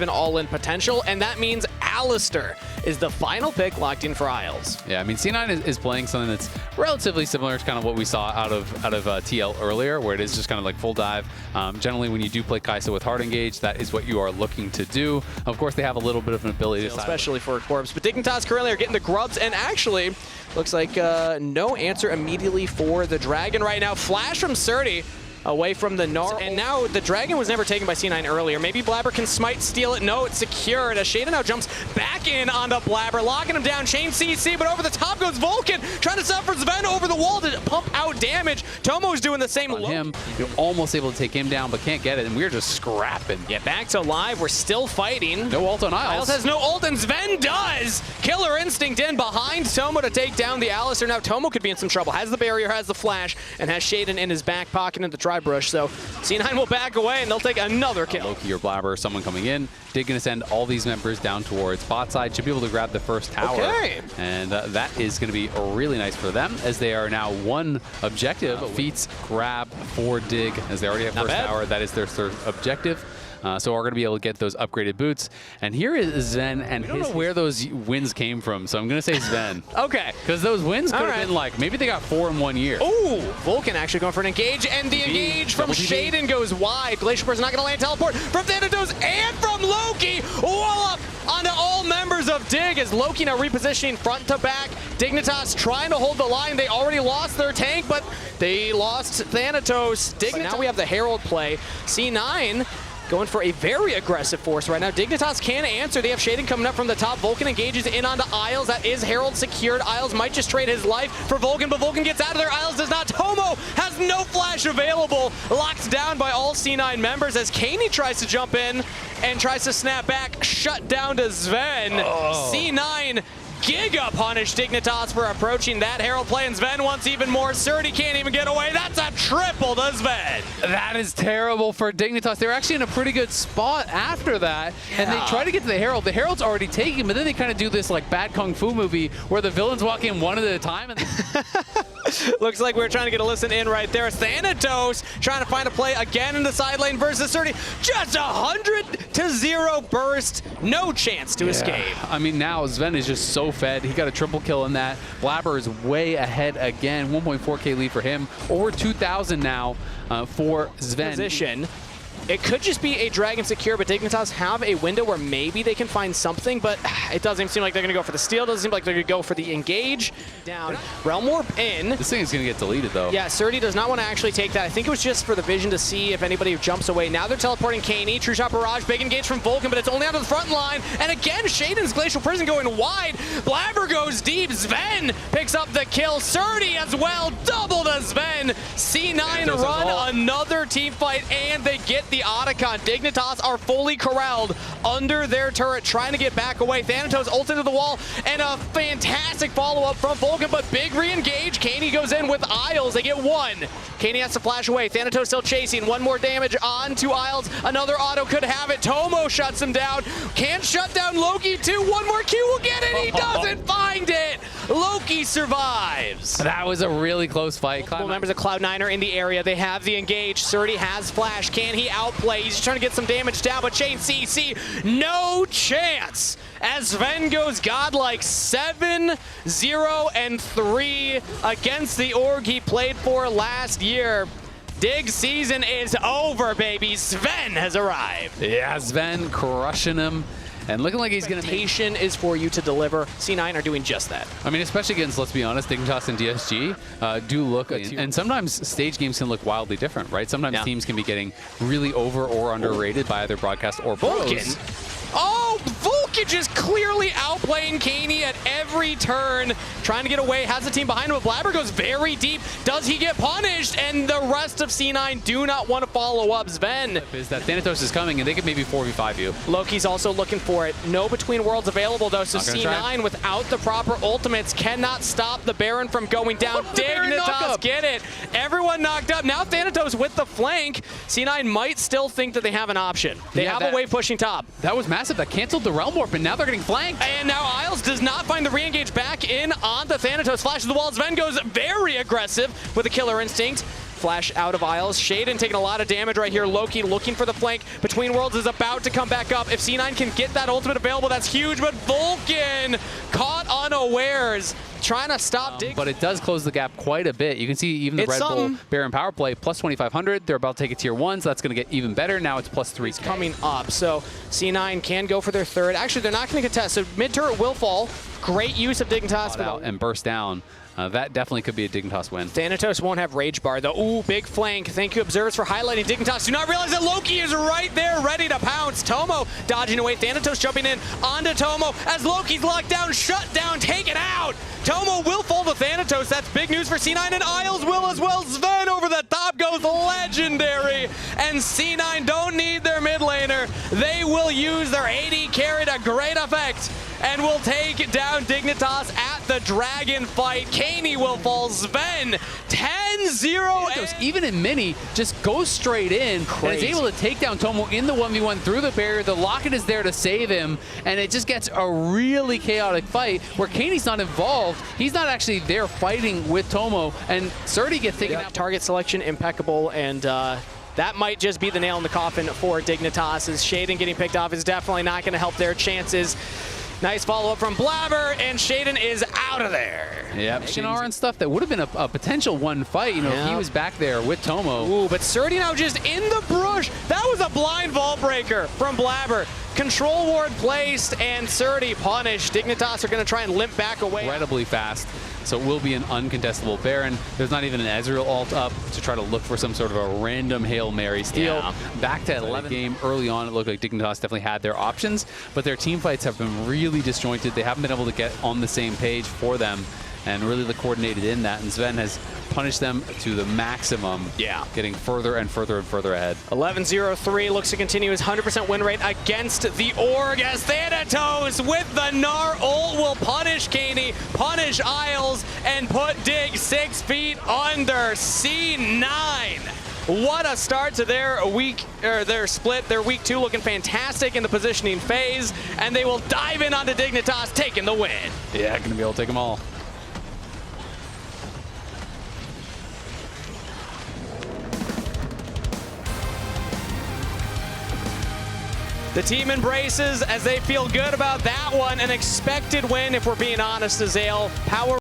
an all-in potential, and that means Alistair is the final pick locked in for Isles. Yeah, I mean, C9 is playing something that's relatively similar to kind of what we saw out of TL earlier, where it is just kind of like full dive. Generally, when you do play Kai'Sa with hard engage, that is what you are looking to do. Of course, they have a little bit of an ability to especially for a corpse. But Dignitas currently are getting the grubs, and actually looks like no answer immediately for the Dragon right now. Flash from Surdy away from the Gnar, and now the Dragon was never taken by C9 earlier. Maybe Blabber can smite, steal it. No, it's secured as Shaden now jumps back in onto Blabber, locking him down. Chain CC, but over the top goes Vulcan, trying to suffer Sven over the wall to pump out damage. Tomo's doing the same. On him, you're almost able to take him down, but can't get it, and we're just scrapping. Yeah, back to live. We're still fighting. No ult on Isles. Isles has no ult, and Sven does! Killer Instinct in behind Tomo to take down the Alistair. Now Tomo could be in some trouble. Has the barrier, has the flash, and has Shaden in his back pocket in the dry brush. So C9 will back away, and they'll take another kill. Loki or Blabber, someone coming in. Dig gonna send all these members down towards bot side. Should be able to grab the first tower. Okay. And that is gonna be really nice for them, as they are now one objective. Feats grab for Dig, as they already have first tower. That is their third objective. So we're going to be able to get those upgraded boots. And here is Sven, and I don't know where those wins came from, so I'm going to say Sven. Okay. Because those wins could have been like, maybe they got 4 in 1 year. Ooh, Vulcan actually going for an engage, and the engage from Shaden goes wide. Glacier Person's not going to land teleport from Thanatos and from Loki. Wall up onto all members of Dig as Loki now repositioning front to back. Dignitas trying to hold the line. They already lost their tank, but they lost Thanatos. Now we have the Herald play. C9 going for a very aggressive force right now. Dignitas can answer. They have Shaden coming up from the top. Vulcan engages in onto Isles. That is Herald secured. Isles might just trade his life for Vulcan, but Vulcan gets out of there. Isles does not. Tomo has no flash available. Locked down by all C9 members as Kaney tries to jump in and tries to snap back. Shut down to Sven. C9 Giga punish Dignitas for approaching that Herald play, and Sven wants even more. Surdy can't even get away. That's a triple to Sven. That is terrible for Dignitas. They're actually in a pretty good spot after that, and they try to get to the Herald. The Herald's already taken, but then they kind of do this like bad Kung Fu movie where the villains walk in one at a time. And looks like we're trying to get a listen in right there. Thanatos trying to find a play again in the side lane versus Surdy. Just 100-0 burst. No chance to escape. I mean, now Sven is just so fed. He got a triple kill in that. Blabber is way ahead again. 1.4K lead for him. Over 2,000 now for Sven. Position. It could just be a Dragon secure, but Dignitas have a window where maybe they can find something, but it doesn't seem like they're going to go for the steal. Doesn't seem like they're going to go for the engage. Down. Realm Warp in. This thing is going to get deleted, though. Yeah, Surdy does not want to actually take that. I think it was just for the vision to see if anybody jumps away. Now they're teleporting Kaney. True Shot Barrage. Big engage from Vulcan, but it's only onto the front line. And again, Shaden's Glacial Prison going wide. Blabber goes deep. Sven picks up the kill. Surdy as well. Double to Sven. C9 run another team fight, and they get the Otacon. Dignitas are fully corralled under their turret, trying to get back away. Thanatos ult into the wall, and a fantastic follow-up from Vulcan, but big re-engage. Kaney goes in with Isles. They get one. Kaney has to flash away. Thanatos still chasing. One more damage on to Isles. Another auto could have it. Tomo shuts him down. Can't shut down Loki too. One more Q will get it. He doesn't find it. Loki survives. That was a really close fight. Multiple members of Cloud9 are in the area. They have the engage. Surdy has flash. Can he outplay? He's trying to get some damage down, but Chain CC, no chance. As Sven goes godlike 7-0-3 against the org he played for last year. Dig season is over, baby. Sven has arrived. Yeah, Sven crushing him. And looking like he's going to... Expectation is for you to deliver. C9 are doing just that. I mean, especially against, let's be honest, Dignitas and DSG do look... And sometimes stage games can look wildly different, right? Sometimes teams can be getting really over or underrated by either broadcast or pros. Oh, Vulcan just clearly outplaying Kaney at every turn, trying to get away, has the team behind him, but Blabber goes very deep. Does he get punished? And the rest of C9 do not want to follow up. Sven. Is that Thanatos is coming, and they could maybe 4v5 you. Loki's also looking for it. No Between Worlds available, though, so C9 without the proper ultimates cannot stop the Baron from going down. Dignitas get it. Everyone knocked up. Now Thanatos with the flank. C9 might still think that they have an option. They have a wave pushing top. That was massive. That canceled the Realm Warp, and now they're getting flanked. And now Isles does not find the re-engage back in onto Thanatos. Flashes the wall. Sven goes very aggressive with a Killer Instinct. Flash out of Isles. Shaden taking a lot of damage right here. Loki looking for the flank. Between Worlds is about to come back up. If C9 can get that ultimate available, that's huge. But Vulcan caught unawares, trying to stop Dig. But it does close the gap quite a bit. You can see even the Red Bull Baron power play, plus 2,500. They're about to take a tier 1, so that's going to get even better. Now it's plus 3. It's coming up. So C9 can go for their third. Actually, they're not going to contest. So mid turret will fall. Great use of Dignitas. Out and burst down. That definitely could be a Dignitas win. Thanatos won't have Rage Bar, though. Ooh, big flank. Thank you, Observers, for highlighting Dignitas. Do not realize that Loki is right there, ready to pounce. Tomo dodging away. Thanatos jumping in onto Tomo as Loki's locked down, shut down, taken out. Tomo will fall to Thanatos. That's big news for C9, and Isles will as well. Sven over the top goes legendary. And C9 don't need their mid laner. They will use their AD carry to great effect and will take down Dignitas at the Dragon fight. Kaney will fall. Sven 10-0. Even in mini, just goes straight in and is able to take down Tomo in the 1v1 through the barrier. The Locket is there to save him, and it just gets a really chaotic fight where Kaney's not involved. He's not actually there fighting with Tomo, and Surdy gets taken out. Target selection impeccable, and that might just be the nail in the coffin for Dignitas, as Shaden getting picked off is definitely not going to help their chances. Nice follow-up from Blabber, and Shaden is out of there. Yep, Shinar and stuff, that would have been a potential one fight, you know, if he was back there with Tomo. Ooh, but Surdy now just in the brush. That was a blind vault breaker from Blabber. Control ward placed, and Surdy punished. Dignitas are going to try and limp back away. Incredibly fast, so it will be an uncontestable Baron. There's not even an Ezreal ult up to try to look for some sort of a random Hail Mary steal. Yeah. Back to 11 game early on, it looked like Dignitas definitely had their options, but their team fights have been really disjointed. They haven't been able to get on the same page for them and really the coordinated in that, and Sven has punished them to the maximum. Yeah. Getting further and further and further ahead. 11-0-3 looks to continue his 100% win rate against the Org, as Thanatos with the Gnar ult will punish Kaney, punish Isles, and put Dig 6 feet under. C9. What a start to their week, or their split. Their week 2 looking fantastic in the positioning phase, and they will dive in onto Dignitas, taking the win. Yeah, gonna be able to take them all. The team embraces as they feel good about that one. An expected win, if we're being honest, Azale. Power